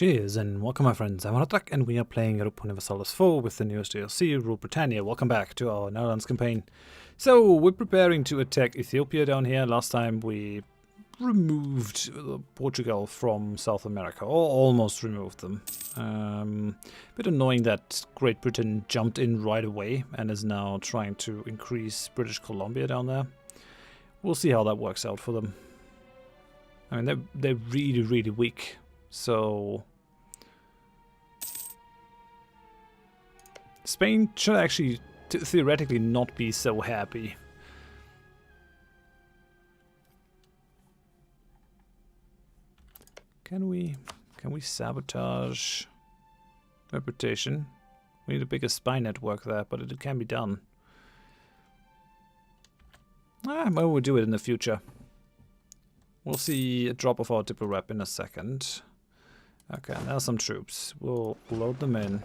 Cheers and welcome my friends, I'm Drak and we are playing Europa Universalis IV with the newest DLC, Rule Britannia. Welcome back to our Netherlands campaign. So we're preparing to attack Ethiopia down here. Last time we removed Portugal from South America, or almost removed them. Bit annoying that Great Britain jumped in right away and is now trying to increase British Columbia down there. We'll see how that works out for them. I mean, they're really weak. So Spain should actually theoretically not be so happy. Can we sabotage reputation? We need a bigger spy network there, but it can be done. Well, we'll do it in the future. We'll see a drop of our diplo rep in a second. Okay, now some troops. We'll load them in.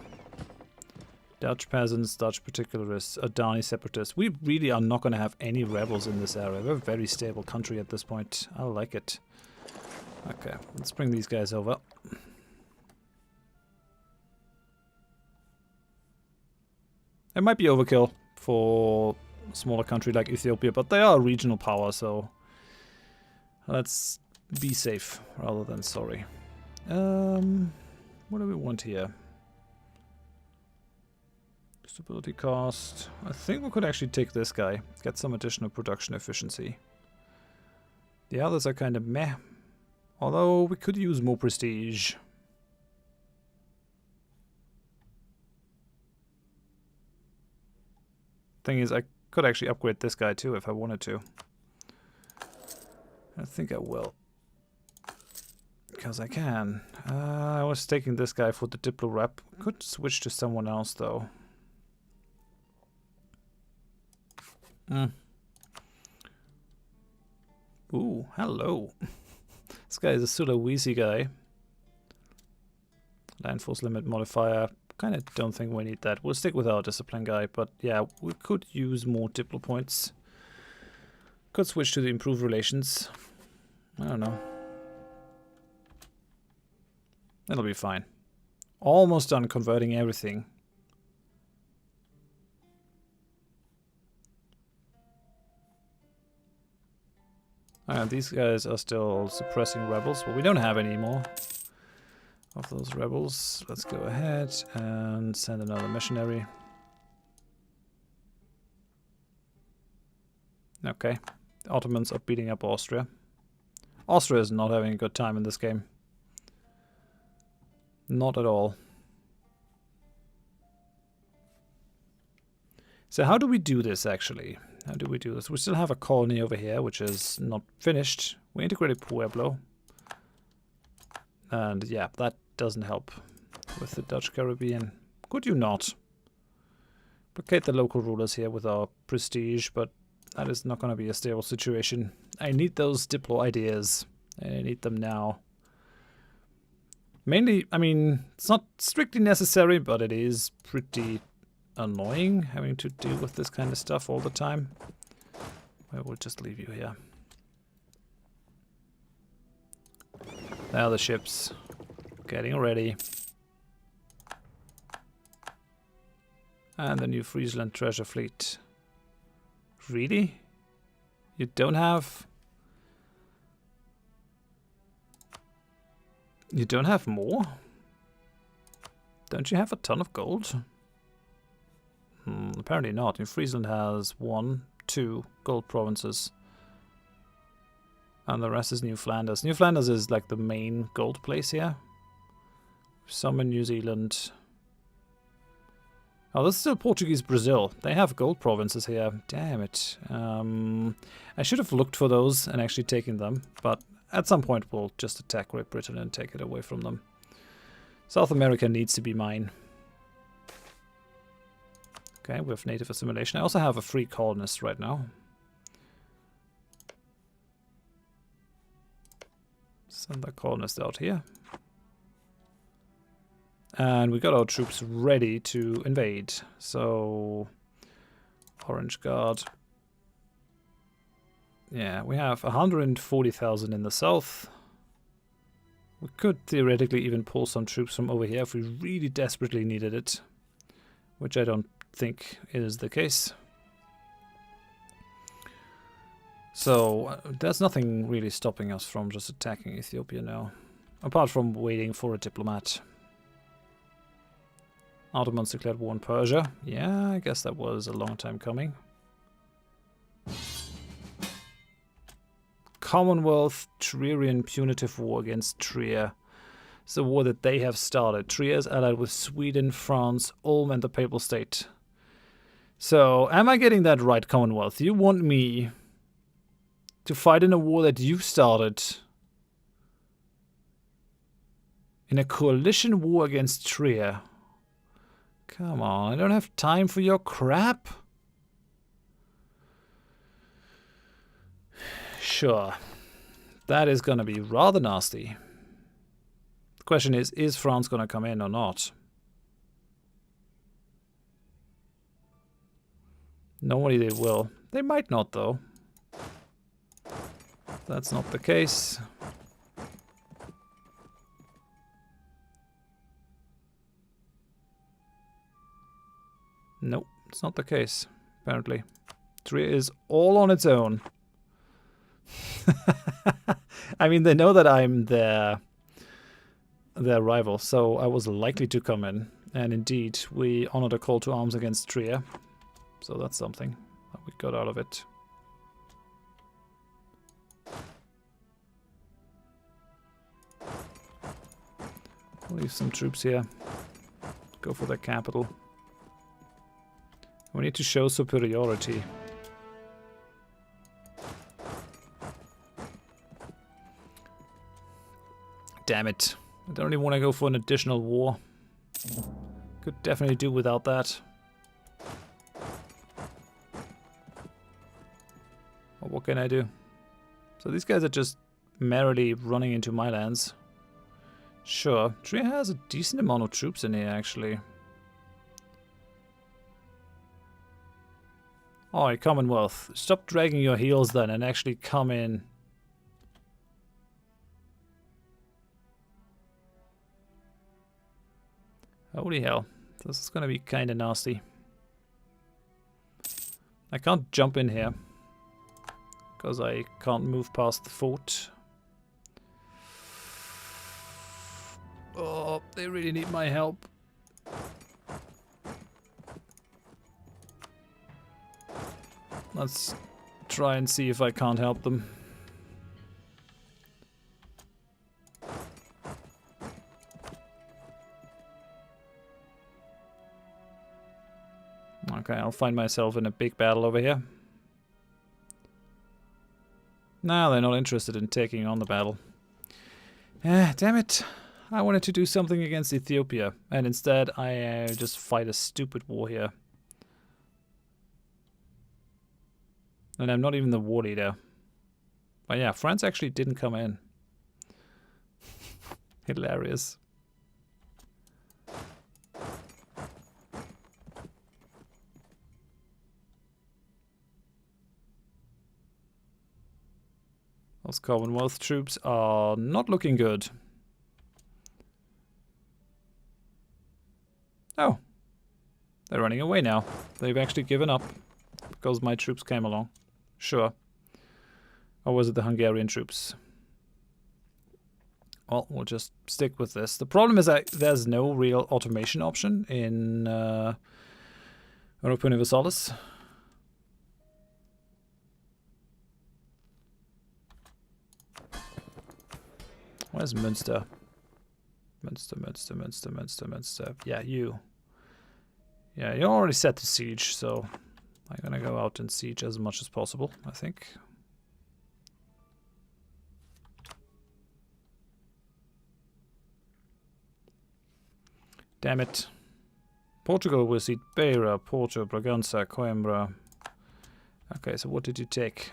Dutch peasants, Dutch particularists, Adani separatists. We really are not going to have any rebels in this area. We're a very stable country at this point. I like it. Okay, let's bring these guys over. It might be overkill for a smaller country like Ethiopia, but they are a regional power, so let's be safe rather than sorry. What do we want here? Stability cost. I think we could actually take this guy, get some additional production efficiency. The others are kind of meh, although we could use more prestige. Thing is, I could actually upgrade this guy too if I wanted to. I think I will. Because I can. I was taking this guy for the diplo rep. Could switch to someone else though. Ooh, hello. This guy is a Sulawesi guy. Land force limit modifier. Kinda don't think we need that. We'll stick with our discipline guy, but yeah, we could use more diplo points. Could switch to the improved relations. I don't know. It'll be fine. Almost done converting everything. These guys are still suppressing rebels. Well, we don't have any more of those rebels. Let's go ahead and send another missionary. Okay. The Ottomans are beating up Austria. Austria is not having a good time in this game. Not at all. So how do we do this actually? How do we do this? We still have a colony over here, which is not finished. We integrated Pueblo. And yeah, that doesn't help with the Dutch Caribbean. Could you not? Placate the local rulers here with our prestige, but that is not going to be a stable situation. I need those diplo ideas. I need them now. Mainly, I mean, it's not strictly necessary, but it is pretty annoying having to deal with this kind of stuff all the time. I will just leave you here. There are the ships getting ready. And the new Friesland treasure fleet. Really? You don't have... You don't have more? Don't you have a ton of gold? Apparently not. New Friesland has 1, 2 gold provinces. And the rest is New Flanders. New Flanders is like the main gold place here. Some in New Zealand. Oh, this is still Portuguese Brazil. They have gold provinces here. Damn it. I should have looked for those and actually taken them, but at some point we'll just attack Great Britain and take it away from them. South America needs to be mine. Okay, we have native assimilation. I also have a free colonist right now. Send that colonist out here. And we got our troops ready to invade. So, Orange Guard. Yeah, we have 140,000 in the south. We could theoretically even pull some troops from over here if we really desperately needed it, which I don't think is the case. So there's nothing really stopping us from just attacking Ethiopia now, apart from waiting for a diplomat. Ottomans declared war on Persia. Yeah, I guess that was a long time coming. Commonwealth Trierian punitive war against Trier. It's a war that they have started. Trier is allied with Sweden, France, Ulm, and the Papal State. So, am I getting that right, Commonwealth? You want me to fight in a war that you started? In a coalition war against Trier? Come on, I don't have time for your crap. Sure, that is going to be rather nasty. The question is France going to come in or not? Normally they will. They might not, though. That's not the case. Nope, it's not the case, apparently. Trier is all on its own. I mean, they know that I'm their rival, so I was likely to come in. And indeed, we honored a call to arms against Trier. So that's something that we got out of it. Leave some troops here. Go for the capital. We need to show superiority. Damn it. I don't really want to go for an additional war. Could definitely do without that. But what can I do? So these guys are just merrily running into my lands. Sure, Trier has a decent amount of troops in here, actually. Oi, Commonwealth. Stop dragging your heels then and actually come in. Holy hell, this is gonna be kinda nasty. I can't jump in here, because I can't move past the fort. Oh, they really need my help. Let's try and see if I can't help them. Okay, I'll find myself in a big battle over here. No, they're not interested in taking on the battle. Damn it. I wanted to do something against Ethiopia, and instead I just fight a stupid war here. And I'm not even the war leader. But yeah, France actually didn't come in. Hilarious. Those Commonwealth troops are not looking good. Oh. They're running away now. They've actually given up because my troops came along. Sure. Or was it the Hungarian troops? Well, we'll just stick with this. The problem is that there's no real automation option in Europa Universalis. Where's Münster? Münster. Yeah, you. Yeah, you're already set to siege, so I'm gonna go out and siege as much as possible, I think. Damn it. Portugal will cede Beira, Porto, Bragança, Coimbra. Okay, so what did you take?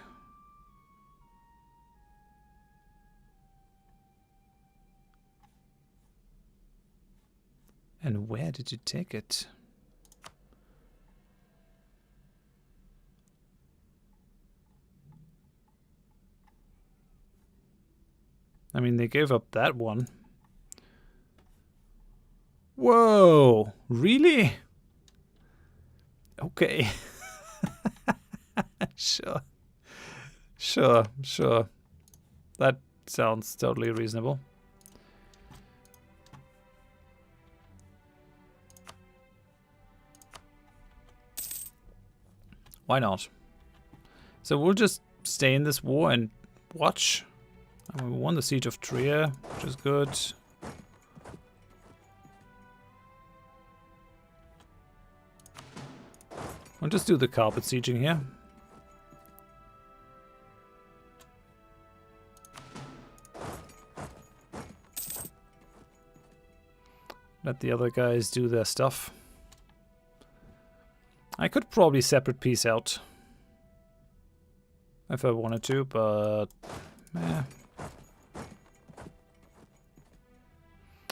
And where did you take it? I mean, they gave up that one. Whoa, really? Okay. Sure. Sure. That sounds totally reasonable. Why not? So we'll just stay in this war and watch. I mean, we won the siege of Trier, which is good. I'll just do the carpet sieging here. Let the other guys do their stuff. I could probably separate peace out if I wanted to, but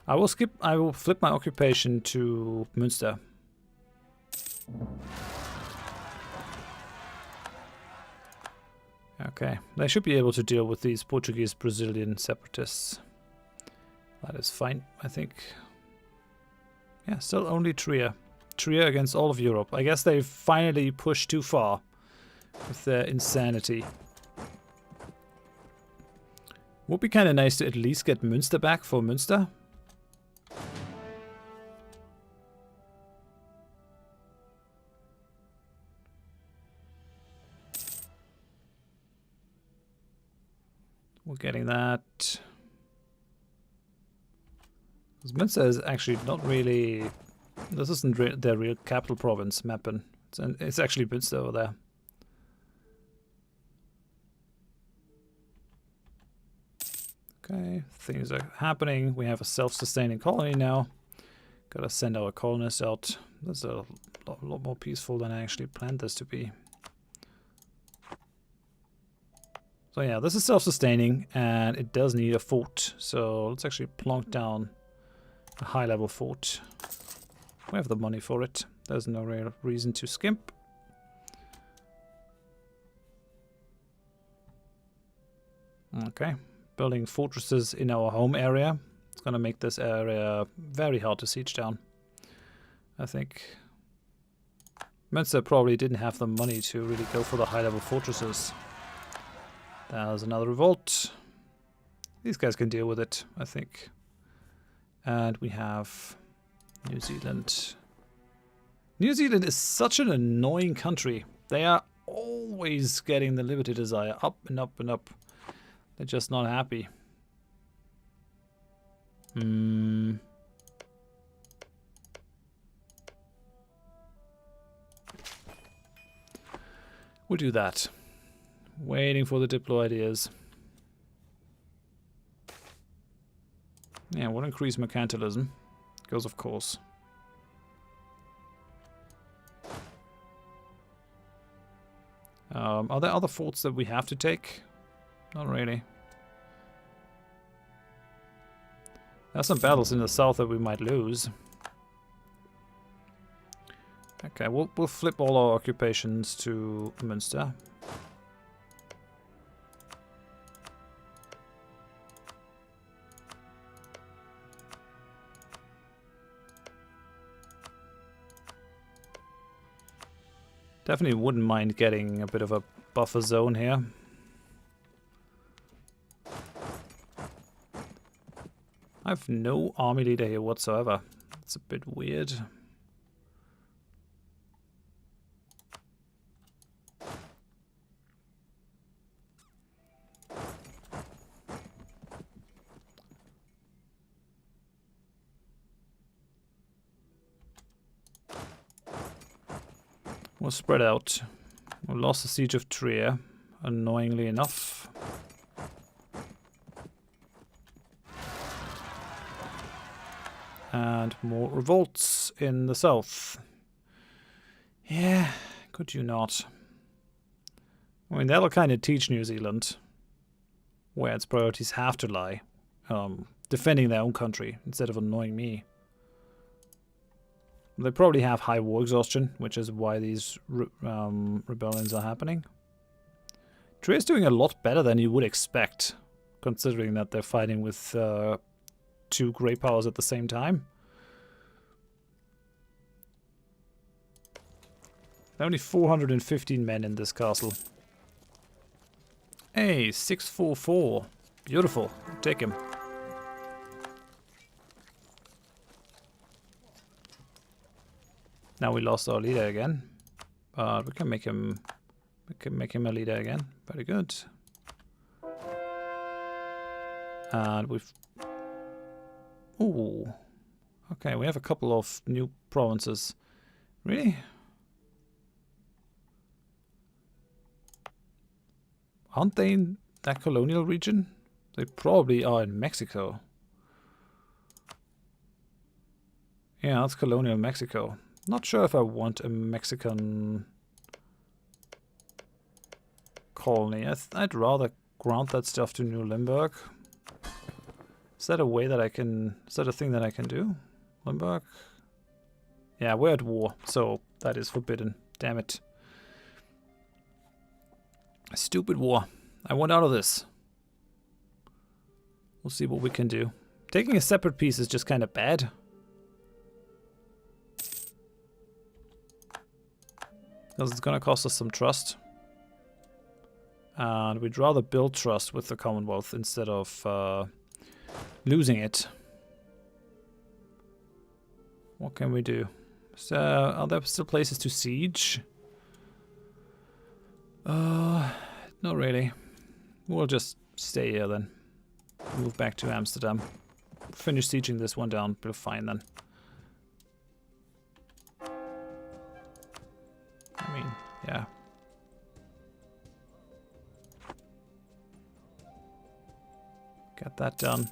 I will flip my occupation to Münster. Okay, they should be able to deal with these Portuguese-Brazilian separatists. That is fine, I think. Yeah, still only Trier. Trier against all of Europe. I guess they've finally pushed too far with their insanity. Would be kind of nice to at least get Münster back for Münster. We're getting that. Because Münster is actually not really... This isn't their real capital province, Meppen. It's actually Münster over there. Okay, things are happening. We have a self-sustaining colony now. Gotta send our colonists out. That's a lot more peaceful than I actually planned this to be. So yeah, this is self-sustaining, and it does need a fort. So let's actually plonk down a high-level fort. We have the money for it. There's no real reason to skimp. Okay, building fortresses in our home area. It's gonna make this area very hard to siege down, I think. Münster probably didn't have the money to really go for the high-level fortresses. There's another revolt. These guys can deal with it, I think. And we have New Zealand. New Zealand is such an annoying country. They are always getting the liberty desire up and up and up. They're just not happy. We'll do that. Waiting for the Diplo ideas. Yeah, we'll increase mercantilism. Because of course. Are there other forts that we have to take? Not really. There's some battles in the south that we might lose. Okay, we'll flip all our occupations to Münster. Definitely wouldn't mind getting a bit of a buffer zone here. I have no army leader here whatsoever. It's a bit weird. We'll spread out. We lost the siege of Trier, annoyingly enough. And more revolts in the south. Yeah, could you not? I mean, that'll kind of teach New Zealand where its priorities have to lie. Defending their own country instead of annoying me. They probably have high war exhaustion, which is why these rebellions are happening. Trier is doing a lot better than you would expect, considering that they're fighting with two great powers at the same time. Only 415 men in this castle. Hey, 644. Beautiful. Take him. Now we lost our leader again. But we can make him a leader again. Very good. And we've... Ooh. Okay, we have a couple of new provinces. Really? Aren't they in that colonial region? They probably are in Mexico. Yeah, that's colonial Mexico. Not sure if I want a Mexican colony. I'd rather grant that stuff to New Limburg. Is that a way that I can... Is that a thing that I can do? Limburg? Yeah, we're at war, so that is forbidden. Damn it. A stupid war. I want out of this. We'll see what we can do. Taking a separate piece is just kind of bad. Because it's going to cost us some trust. And we'd rather build trust with the Commonwealth instead of losing it. What can we do? So, are there still places to siege? Not really. We'll just stay here then. Move back to Amsterdam. Finish sieging this one down. We're fine then. I mean, yeah. Get that done.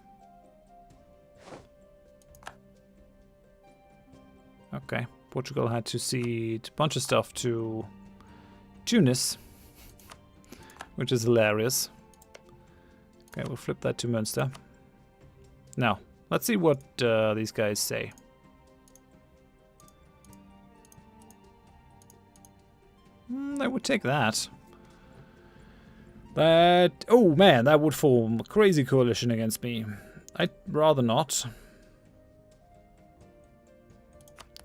Okay. Portugal had to cede a bunch of stuff to Tunis, which is hilarious. Okay, we'll flip that to Münster. Now, let's see what these guys say. I would take that. But, oh man, that would form a crazy coalition against me. I'd rather not.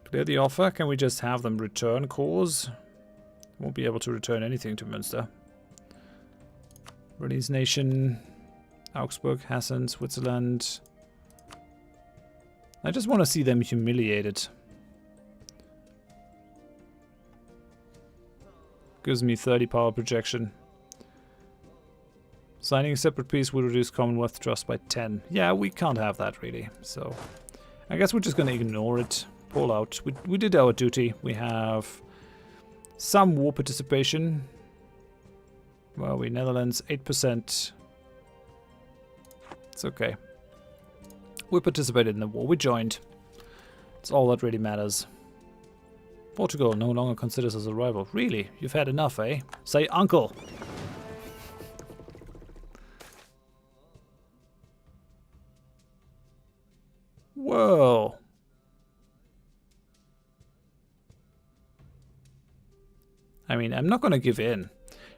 Clear the offer. Can we just have them return cause? Won't be able to return anything to Münster. Bernese nation, Augsburg, Hessen, Switzerland. I just want to see them humiliated. Gives me 30 power projection. Signing a separate peace will reduce Commonwealth trust by 10. Yeah, we can't have that really. So I guess we're just going to ignore it. Pull out. We did our duty. We have some war participation. Well, we Netherlands, 8%. It's okay. We participated in the war. We joined. It's all that really matters. Portugal no longer considers us a rival. Really? You've had enough, eh? Say uncle! Whoa! I mean, I'm not going to give in.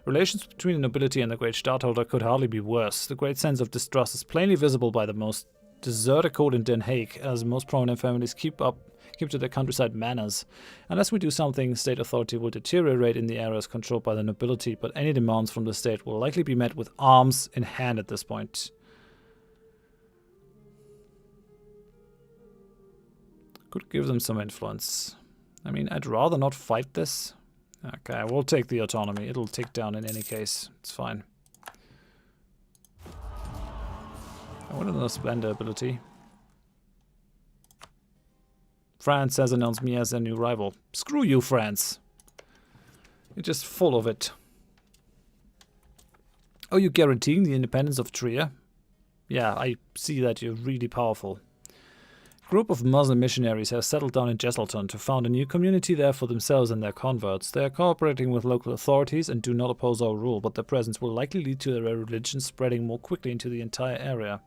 Relations between the nobility and the great stadtholder could hardly be worse. The great sense of distrust is plainly visible by the most deserted court in Den Haag, as most prominent families keep to their countryside manners. Unless we do something, state authority will deteriorate in the areas controlled by the nobility, but any demands from the state will likely be met with arms in hand at this point. Could give them some influence. I mean, I'd rather not fight this. Okay, we'll take the autonomy. It'll tick down in any case. It's fine. I want another splendor ability. France has announced me as their new rival. Screw you, France. You're just full of it. Oh, you're guaranteeing the independence of Trier? Yeah, I see that you're really powerful. A group of Muslim missionaries has settled down in Jesselton to found a new community there for themselves and their converts. They are cooperating with local authorities and do not oppose our rule, but their presence will likely lead to their religion spreading more quickly into the entire area.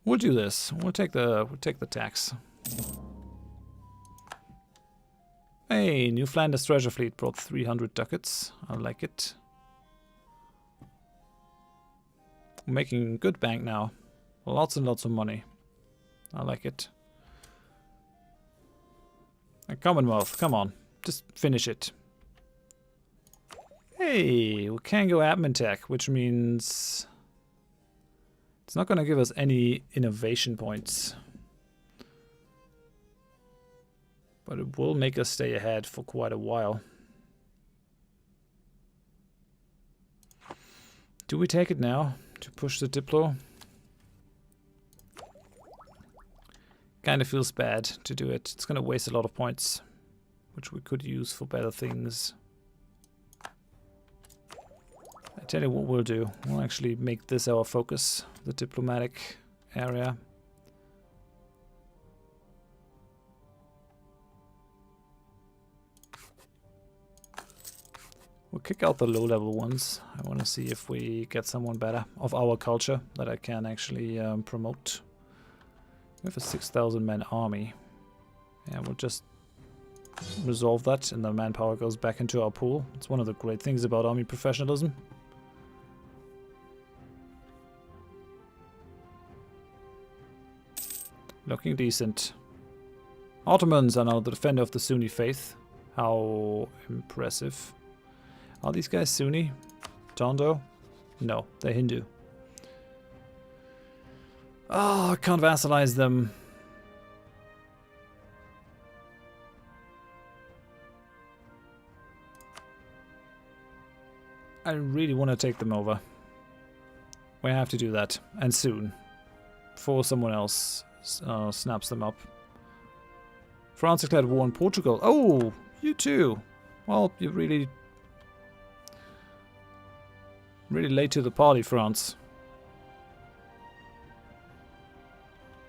We'll do this. We'll take the tax. Hey, New Flanders treasure fleet brought 300 ducats. I like it. We're making good bank now. Lots and lots of money. I like it. A Commonwealth, come on. Just finish it. Hey, we can go admin tech, which means it's not going to give us any innovation points. But it will make us stay ahead for quite a while. Do we take it now to push the Diplo? Kind of feels bad to do it. It's going to waste a lot of points, which we could use for better things. I tell you what we'll do. We'll actually make this our focus, the diplomatic area. We'll kick out the low-level ones. I want to see if we get someone better of our culture that I can actually promote. We have a 6,000-man army. Yeah, we'll just resolve that, and the manpower goes back into our pool. It's one of the great things about army professionalism. Looking decent. Ottomans are now the defender of the Sunni faith. How impressive. Are these guys Sunni? Tondo? No, they're Hindu. Oh, I can't vassalize them. I really want to take them over. We have to do that, and soon. Before someone else snaps them up. France declared war on Portugal. Oh, you too. Well, you're really late to the party, France.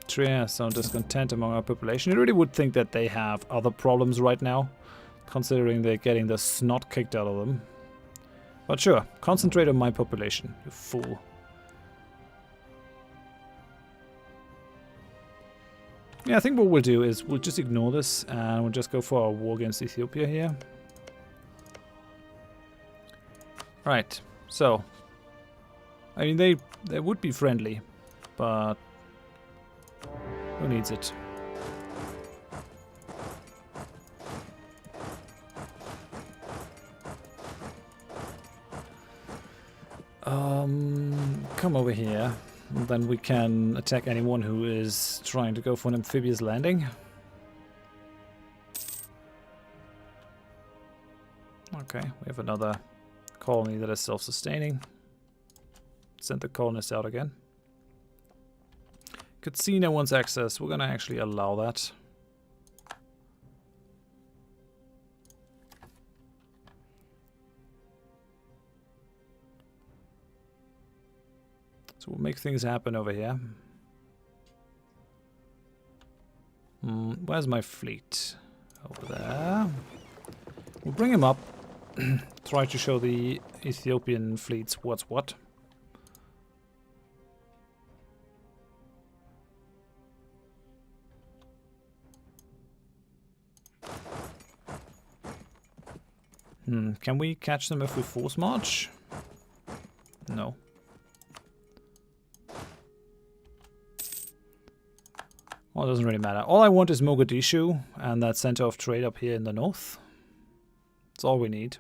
Trieste sound discontent among our population. You really would think that they have other problems right now, considering they're getting the snot kicked out of them. But sure, concentrate on my population, you fool. Yeah, I think what we'll do is we'll just ignore this and we'll just go for our war against Ethiopia here. Right, so I mean they would be friendly, but who needs it? Come over here. And then we can attack anyone who is trying to go for an amphibious landing. Okay, we have another colony that is self-sustaining. Send the colonists out again. Casino wants access. We're gonna actually allow that. So we'll make things happen over here. Where's my fleet? Over there. We'll bring him up. Try to show the Ethiopian fleets what's what. Can we catch them if we force march? No. Well, it doesn't really matter. All I want is Mogadishu and that center of trade up here in the north. That's all we need.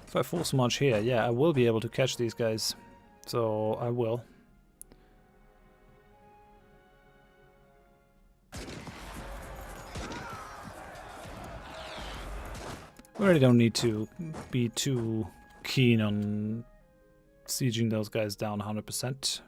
If I force march here, yeah, I will be able to catch these guys. So I will. We really don't need to be too keen on sieging those guys down 100%.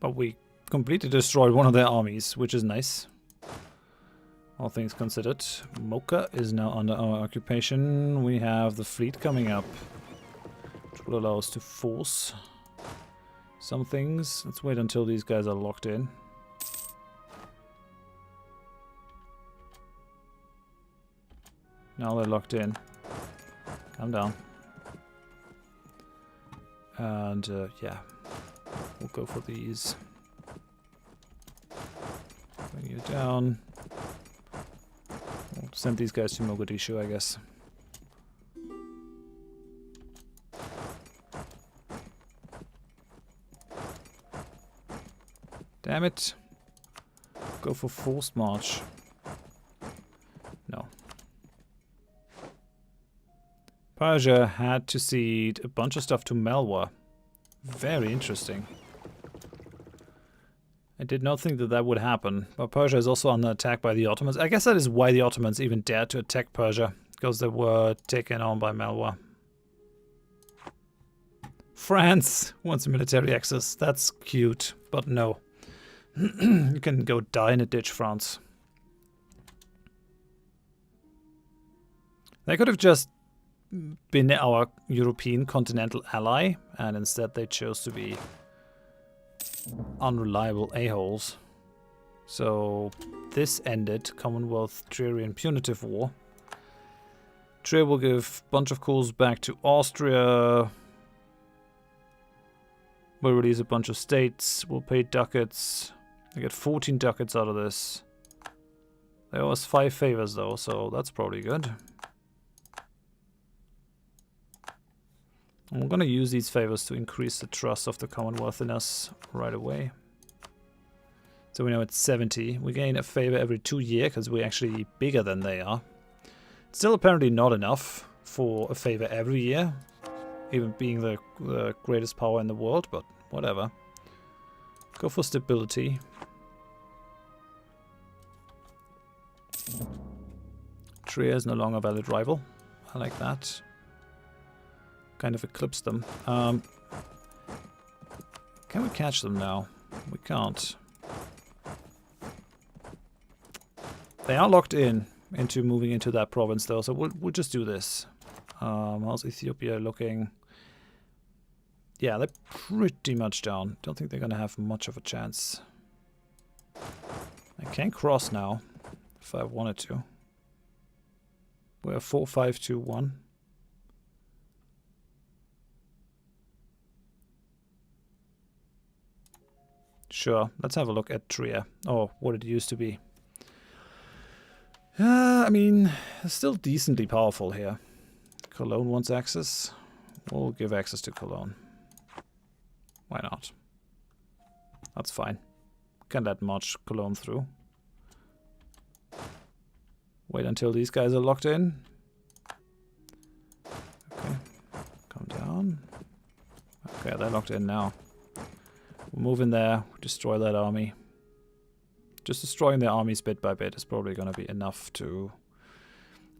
But we completely destroyed one of their armies, which is nice. All things considered. Mocha is now under our occupation. We have the fleet coming up, which will allow us to force some things. Let's wait until these guys are locked in. Now they're locked in. Calm down. And yeah, we'll go for these. Bring you down. We'll send these guys to Mogadishu, I guess. Damn it. Go for forced march. No. Persia had to cede a bunch of stuff to Malwa. Very interesting. I did not think that that would happen, but Persia is also under attack by the Ottomans. I guess that is why the Ottomans even dared to attack Persia, because they were taken on by Malwa. France wants military access. That's cute, but no. You can go die in a ditch, France. They could have just been our European continental ally, and instead they chose to be unreliable a-holes. So this ended Commonwealth, Trier, and Punitive War. Trier will give a bunch of cools back to Austria. We'll release a bunch of states. We'll pay ducats. I get 14 ducats out of this. They owe us 5 favors though, so that's probably good. I'm gonna use these favors to increase the trust of the Commonwealth in us right away. So we know it's 70. We gain a favor every 2 years because we're actually bigger than they are. Still apparently not enough for a favor every year, even being the greatest power in the world, but whatever. Go for stability. Trier is no longer a valid rival. I like that. Kind of eclipsed them. Can we catch them now? We can't. They are locked into moving into that province though, so we'll just do this. How's Ethiopia looking? Yeah, they're pretty much down. Don't think they're gonna have much of a chance. I can cross now if I wanted to. We're 4-5-2-1. Sure, let's have a look at Trier. Oh, what it used to be. I mean, still decently powerful here. Cologne wants access. We'll give access to Cologne. Why not? That's fine. Can't let much Cologne through. Wait until these guys are locked in. Okay, come down. Okay, they're locked in now. We'll move in there, destroy that army. Just destroying their armies bit by bit is probably going to be enough to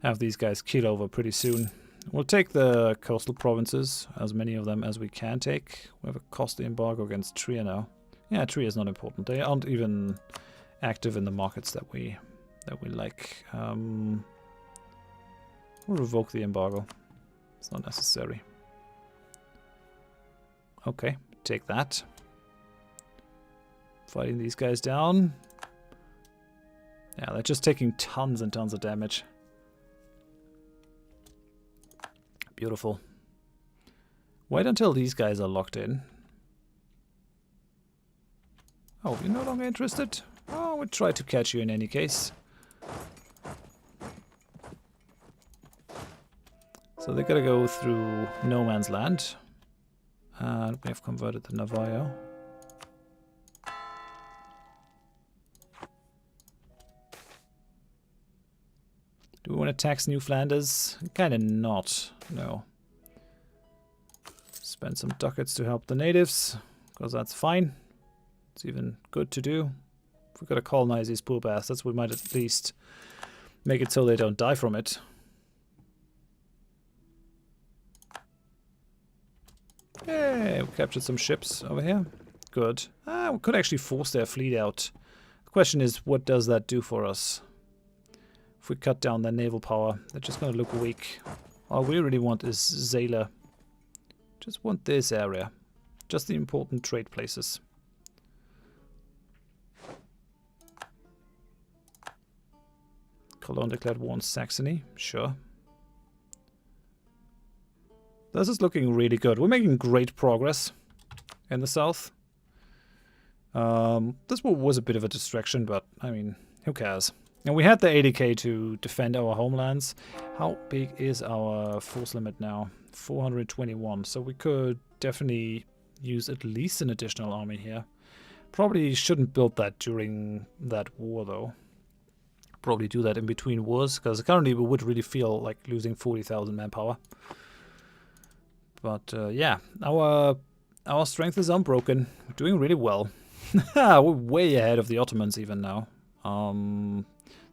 have these guys keel over pretty soon. We'll take the coastal provinces, as many of them as we can take. We have a costly embargo against Trier now. Yeah, Trier is not important. They aren't even active in the markets that we like. We'll revoke the embargo. It's not necessary. Okay, take that. Fighting these guys down. Yeah, they're just taking tons and tons of damage. Beautiful. Wait until these guys are locked in. Oh, you're no longer interested? Oh, we'll try to catch you in any case. So they gotta go through no man's land. And we have converted the Navajo. Do we want to tax New Flanders? Kinda not, no. Spend some ducats to help the natives, because that's fine. It's even good to do. If we've got to colonize these poor bastards, we might at least make it so they don't die from it. Hey, we captured some ships over here. Good. We could actually force their fleet out. The question is, what does that do for us? If we cut down their naval power, they're just going to look weak. All we really want is Zayla. Just want this area. Just the important trade places. Cologne declared war on Saxony. Sure. This is looking really good. We're making great progress in the south. This was a bit of a distraction, but, I mean, who cares? And we had the 80k to defend our homelands. How big is our force limit now? 421. So we could definitely use at least an additional army here. Probably shouldn't build that during that war, though. Probably do that in between wars, because currently we would really feel like losing 40,000 manpower. But yeah, our strength is unbroken. We're doing really well. We're way ahead of the Ottomans even now.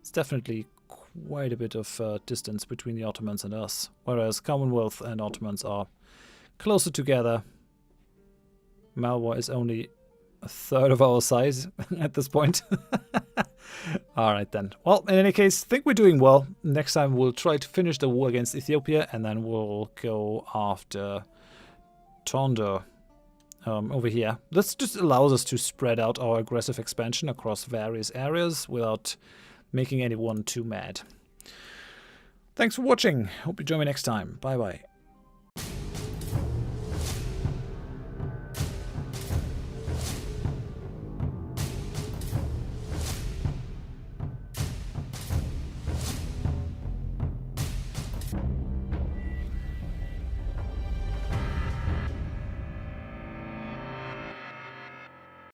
It's definitely quite a bit of distance between the Ottomans and us, whereas Commonwealth and Ottomans are closer together. Malwa is only a third of our size at this point. Alright then. Well, in any case, I think we're doing well. Next time we'll try to finish the war against Ethiopia, and then we'll go after Tondo over here. This just allows us to spread out our aggressive expansion across various areas without making anyone too mad. Thanks for watching. Hope you join me next time. Bye bye.